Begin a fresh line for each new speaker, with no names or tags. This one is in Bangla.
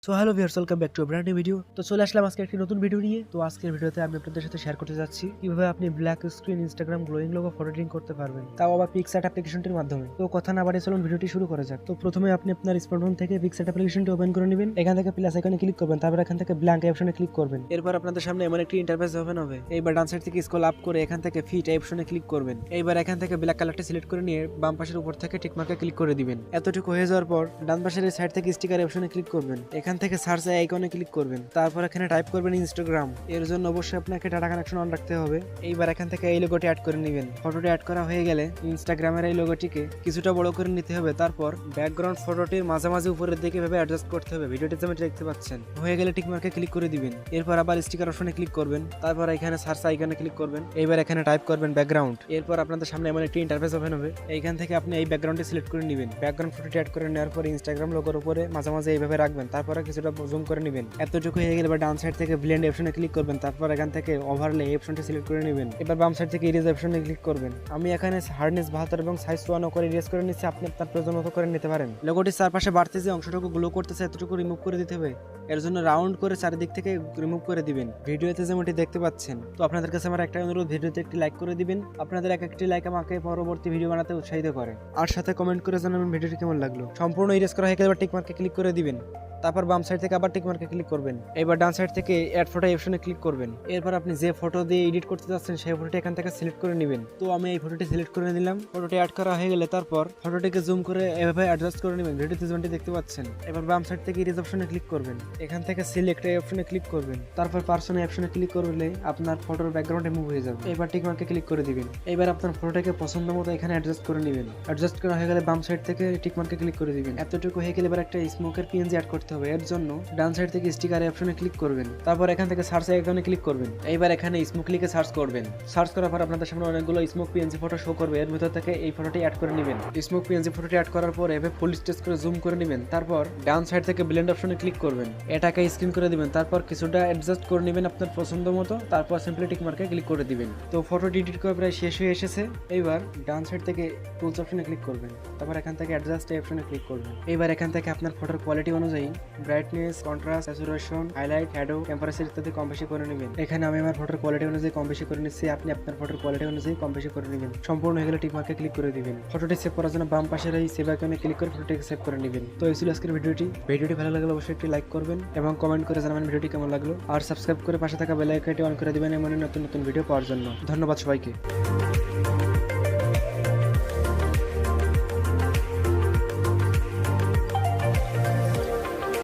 So hello viewers, welcome back to a brand new video. তো চলে আসলাম আজকে একটি নতুন ভিডিও নিয়ে। তো আজকের ভিডিওতে আমি আপনাদের সাথে শেয়ার করতে যাচ্ছি কিভাবে আপনি black screen Instagram glowing logo photo editing করতে পারবেন, তাও আবার পিক্সার্ট অ্যাপ্লিকেশনটির মাধ্যমে। তো কথা না বাড়িয়ে চলুন ভিডিওটি শুরু করা যাক। তো প্রথমে আপনি আপনার স্মার্টফোন থেকে পিক্সার্ট অ্যাপ্লিকেশনটি ওপেন করে নেবেন। এখান থেকে প্লাস আইকনে ক্লিক করবেন, তারপর এখান থেকে ব্ল্যাঙ্ক অপশনে ক্লিক করবেন। এরপর আপনাদের সামনে এমন একটি ইন্টারফেস ওপেন হবে। এইবার ডান সাইড থেকে স্ক্রল আপ করে এখান থেকে ফিট অপশনে ক্লিক করবেন। এইবার এখান থেকে ব্ল্যাক কালারটি সিলেক্ট করে নিয়ে বাম পাশের উপর থেকে টিক মার্কে ক্লিক করে দিবেন। এতটুকু হয়ে যাওয়ার পর ডান পাশের সাইড থেকে স্টিকার অপশনে ক্লিক করবেন। এখান থেকে সার্চ আইকনে ক্লিক করবেন, তারপর এখানে টাইপ করবেন ইনস্টাগ্রাম। এর জন্য অবশ্যই আপনাকে ডাটা কানেকশন অন রাখতে হবে। এইবার এখান থেকে এই লোগোটি অ্যাড করে নেবেন। ফটোটি অ্যাড করা হয়ে গেলে ইনস্টাগ্রামের এই লোগোটিকে কিছুটা বড় করে নিতে হবে। তারপর ব্যাকগ্রাউন্ড ফটোটির মাঝামাঝি উপরের দিকে ভাবে অ্যাডজাস্ট করতে হবে। ভিডিওটি যেমন দেখতে পাচ্ছেন হয়ে গেলে টিক মার্কে ক্লিক করে দিবেন। এরপর আবার স্টিকার অপশনে ক্লিক করবেন, তারপর এখানে সার্চ আইকনে ক্লিক করবেন। এইবার এখানে টাইপ করবেন ব্যাকগ্রাউন্ড। এরপর আপনাদের সামনে এমন একটি ইন্টারফেস ওপেন হবে। এইখান থেকে আপনি এই ব্যাকগ্রাউন্ডটি সিলেক্ট করে নেবেন। ব্যাকগ্রাউন্ড ফটোটি অ্যাড করে নেওয়ার পর ইনস্টাগ্রাম লোগোর উপরে মাঝামাঝি এইভাবে রাখবেন, তারপরে কিছুটা জুম করে নেবেন। এতটুকু হয়ে গেলে ডান সাইড থেকে ব্লেন্ড অপশনে ক্লিক করবেন, তারপর এখান থেকে ওভারলে অপশনটি সিলেক্ট করে নেবেন। এবার বাম সাইড থেকে ইরেজ অপশনে ক্লিক করবেন। আমি এখানে হার্ডনেস 72 এবং সাইজ 54 করে ইরেজ করে নিচ্ছি। আপনি আপনার প্রয়োজন মতো করে নিতে পারেন। লোগোটির চারপাশে বাড়তে যে অংশটুকু গ্লো করতেছে এতটুকু রিমুভ করে দিতে হবে। এর জন্য রাউন্ড করে চারিদিক থেকে রিমুভ করে দিবেন। ভিডিওতে যেমনটি দেখতে পাচ্ছেন। তো আপনাদের কাছে আমার একটা অনুরোধ, ভিডিওতে একটি লাইক করে দিবেন। আপনাদের এক একটি লাইক আমাকে পরবর্তী ভিডিও বানাতে উৎসাহিত করে। আর সাথে কমেন্ট করে জানাবেন ভিডিওটি কেমন লাগলো। সম্পূর্ণ ইরেজ করা হয়ে গেলে টিক মার্কে ক্লিক করে দিবেন। তারপর বাম সাইড থেকে আবার টিক মার্কে ক্লিক করবেন। এবার ডান সাইড থেকে অ্যাড ফটো অপশনে ক্লিক করবেন। এরপর আপনি যে ফটো দিয়ে এডিট করতে যাচ্ছেন সেই ফটোটি এখান থেকে সিলেক্ট করে নেবেন। তো আমি এই ফটোটি সিলেক্ট করে নিলাম। ফটোটি অ্যাড করা হয়ে গেলে তারপর ফটোটিকে জুম করে এভাবে অ্যাডজাস্ট করে নেবেন। ভিডিওতে যেমনটি দেখতে পাচ্ছেন। এবার বাম সাইড থেকে ইরেজ অপশনে ক্লিক করবেন। এখান থেকে সিলেক্ট এই অপশনে ক্লিক করবেন। তারপর পার্সন অপশনে ক্লিক করলে আপনার ফটোর ব্যাকগ্রাউন্ড রিমুভ হয়ে যাবে। এবার টিক মার্কে ক্লিক করে দিবেন। এবার আপনার ফটোটাকে পছন্দ মতো এখানে অ্যাডজাস্ট করে নেবেন। অ্যাডজাস্ট করা হয়ে গেলে বাম সাইড থেকে টিক মার্কে ক্লিক করে দিবেন। এতটুকু হয়ে গেলে এবার একটা স্মোকের পিএনজি অ্যাড করতে হবে। এর জন্য ডান সাইড থেকে স্টিকার অপশনে ক্লিক করবেন। তারপর এখান থেকে সার্চ আইকনে ক্লিক করবেন। এইবার এখানে স্মোক লিখে সার্চ করবেন। সার্চ করার পর আপনাদের সামনে অনেকগুলো স্মোক পিএনজি ফটো শো করবে। এর ভিতর থেকে এই ফটোটি অ্যাড করে নেবেন। স্মোক পিএনজি ফটোটি অ্যাড করার পর এভাবে ফুল স্টেজ করে জুম করে নেবেন। তারপর ডান সাইড থেকে ব্লেন্ড অপশনে ক্লিক করবেন। এটাকে স্ক্রিন করে দিবেন। তারপর কিছুটা অ্যাডজাস্ট করে নেবেন আপনার পছন্দ মতো। তারপর সিম্পলি টিক মার্কে ক্লিক করে দিবেন। তো ফটোটি এডিট করা প্রায় শেষ হয়ে এসেছে। এইবার ডান সাইড থেকে টুলস অপশনে ক্লিক করবেন। তারপর এখান থেকে অ্যাডজাস্ট অপশনে ক্লিক করবেন। এইবার এখান থেকে আপনার ফটোর কোয়ালিটি অনুযায়ী brightness, contrast, saturation, highlight, shadow, temperature ইত্যাদি কম বেশি করে নেবেন। এখানে আমি আমার ফটোর কোয়ালিটি অনুযায়ী কম বেশি করে নিচ্ছি। আপনি আপনার ফটোর কোয়ালিটি অনুযায়ী কম বেশি করে নেবেন। সম্পূর্ণ হয়ে গেলে টিক মার্কে ক্লিক করে দিবেন। ফটোটি সেভ করার জন্য বাম পাশের এই সেভ আইকনে ক্লিক করে ফটোটিকে সেভ করে নেবেন। তো এই ছিল আজকের ভিডিওটি ভালো লাগলে অবশ্যই একটি লাইক করবেন এবং কমেন্ট করে জানাবেন ভিডিওটি কেমন লাগলো। আর সাবস্ক্রাইব করে পাশে থাকা বেল আইকনটি অন করে দিবেন এমন নতুন নতুন ভিডিও পাওয়ার জন্য। ধন্যবাদ সবাইকে।